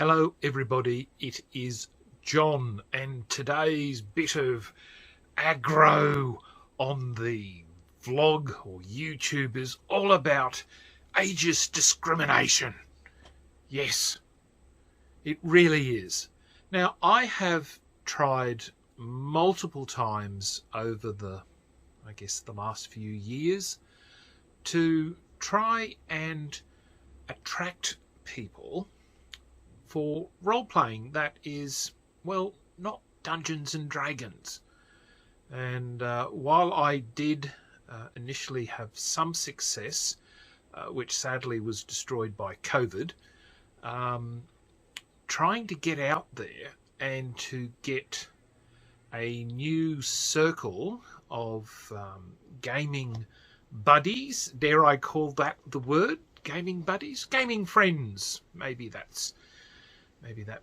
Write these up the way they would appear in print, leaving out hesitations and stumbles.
Hello everybody, it is John, and today's bit of aggro on the vlog or YouTube is all about ageist discrimination. Yes, it really is. Now, I have tried multiple times over the last few years to try and attract people for role-playing that is, well, not Dungeons and Dragons. And while I did initially have some success, which sadly was destroyed by COVID, trying to get out there and to get a new circle of gaming buddies, dare I call that the word, gaming buddies, gaming friends, maybe that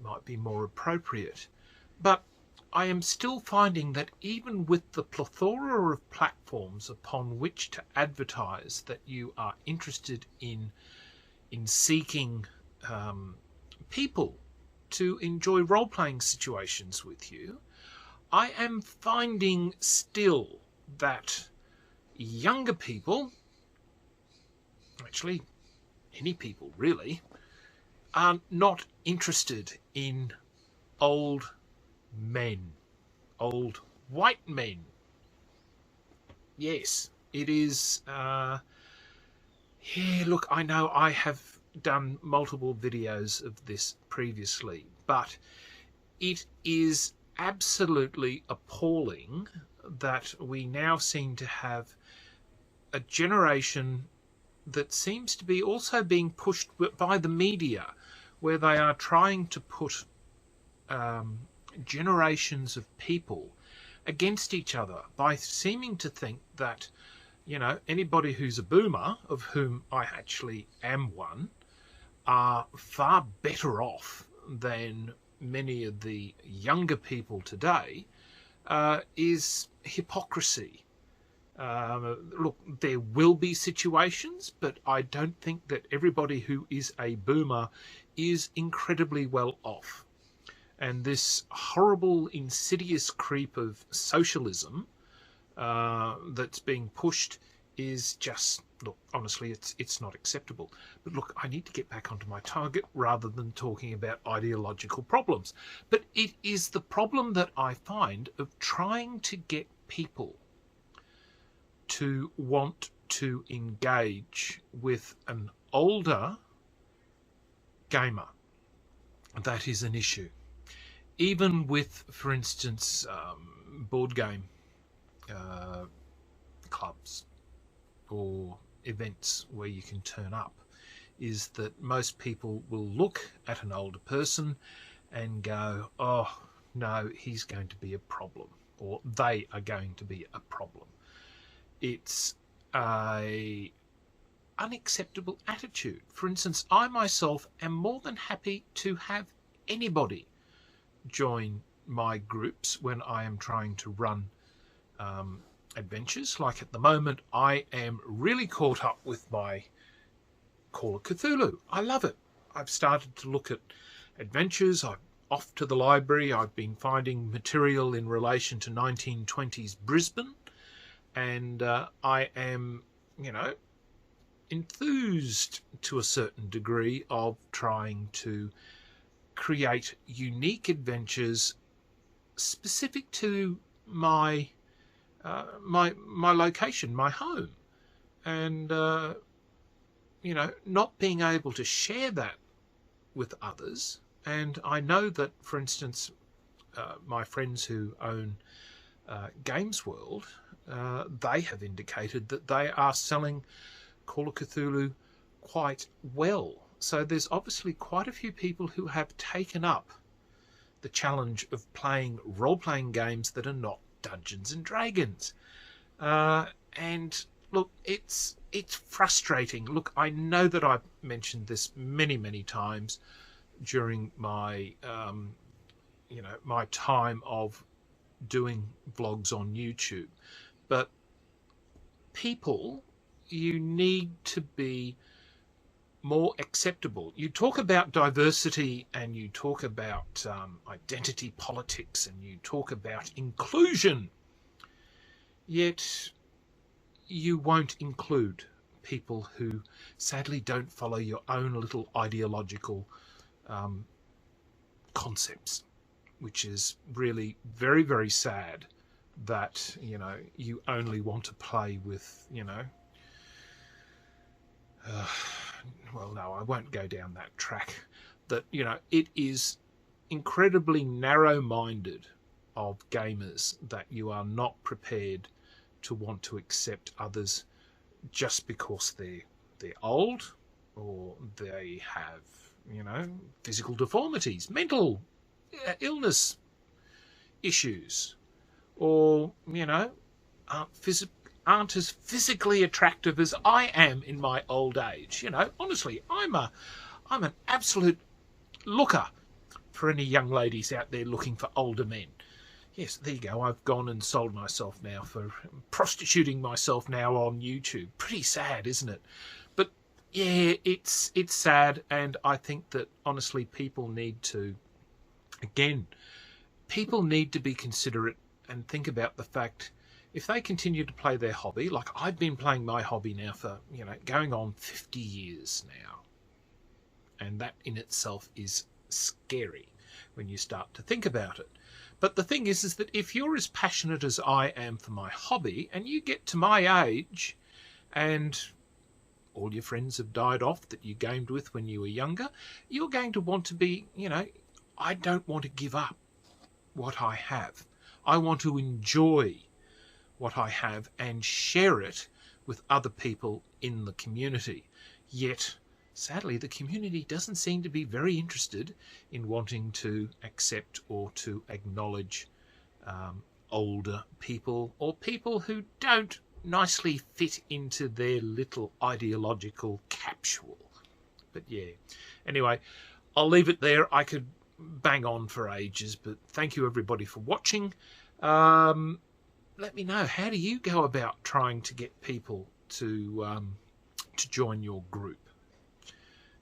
might be more appropriate. But I am still finding that even with the plethora of platforms upon which to advertise that you are interested in seeking people to enjoy role-playing situations with you, I am finding still that younger people, actually any people really, are not interested in old men, old white men. Yes, it is. Yeah, look, I know I have done multiple videos of this previously, but it is absolutely appalling that we now seem to have a generation that seems to be also being pushed by the media, where they are trying to put generations of people against each other by seeming to think that, you know, anybody who's a boomer, of whom I actually am one, are far better off than many of the younger people today, is hypocrisy. Look, there will be situations, but I don't think that everybody who is a boomer is incredibly well off. And this horrible, insidious creep of socialism that's being pushed is just, look, honestly, it's not acceptable. But look, I need to get back onto my target rather than talking about ideological problems. But it is the problem that I find of trying to get people to want to engage with an older gamer. That is an issue. Even with, for instance, board game clubs or events where you can turn up, is that most people will look at an older person and go, oh no, he's going to be a problem, or they are going to be a problem. It's a unacceptable attitude. For instance, I myself am more than happy to have anybody join my groups when I am trying to run adventures. Like at the moment, I am really caught up with my Call of Cthulhu. I love it. I've started to look at adventures. I'm off to the library. I've been finding material in relation to 1920s Brisbane. And I am, you know, enthused to a certain degree of trying to create unique adventures specific to my my location, my home, and you know, not being able to share that with others. And I know that, for instance, my friends who own Games World, they have indicated that they are selling Call of Cthulhu quite well. So there's obviously quite a few people who have taken up the challenge of playing role-playing games that are not Dungeons and Dragons. And look, it's frustrating. Look, I know that I've mentioned this many times during my you know, my time of doing vlogs on YouTube, but people, you need to be more acceptable. You talk about diversity and you talk about identity politics and you talk about inclusion, yet you won't include people who sadly don't follow your own little ideological concepts, which is really very, very sad that, you know, you only want to play with, you know, well, no, I won't go down that track. That, you know, it is incredibly narrow-minded of gamers that you are not prepared to want to accept others just because they're old or they have, you know, physical deformities, mental illness issues, or, you know, aren't as physically attractive as I am in my old age. You know, honestly, I'm an absolute looker for any young ladies out there looking for older men. Yes, there you go. I've gone and sold myself now for prostituting myself now on YouTube. Pretty sad, isn't it? But yeah, it's sad, and I think that honestly people need to, again, people need to be considerate and think about the fact, if they continue to play their hobby, like I've been playing my hobby now for, you know, going on 50 years now. And that in itself is scary when you start to think about it. But the thing is that if you're as passionate as I am for my hobby, and you get to my age and all your friends have died off that you gamed with when you were younger, you're going to want to be, you know, I don't want to give up what I have. I want to enjoy what I have and share it with other people in the community. Yet, sadly, the community doesn't seem to be very interested in wanting to accept or to acknowledge older people or people who don't nicely fit into their little ideological capsule. But yeah, anyway, I'll leave it there. I could bang on for ages, but thank you everybody for watching. Let me know, how do you go about trying to get people to join your group?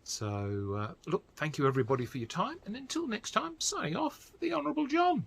So, look, thank you everybody for your time, and until next time, signing off, the Honourable John.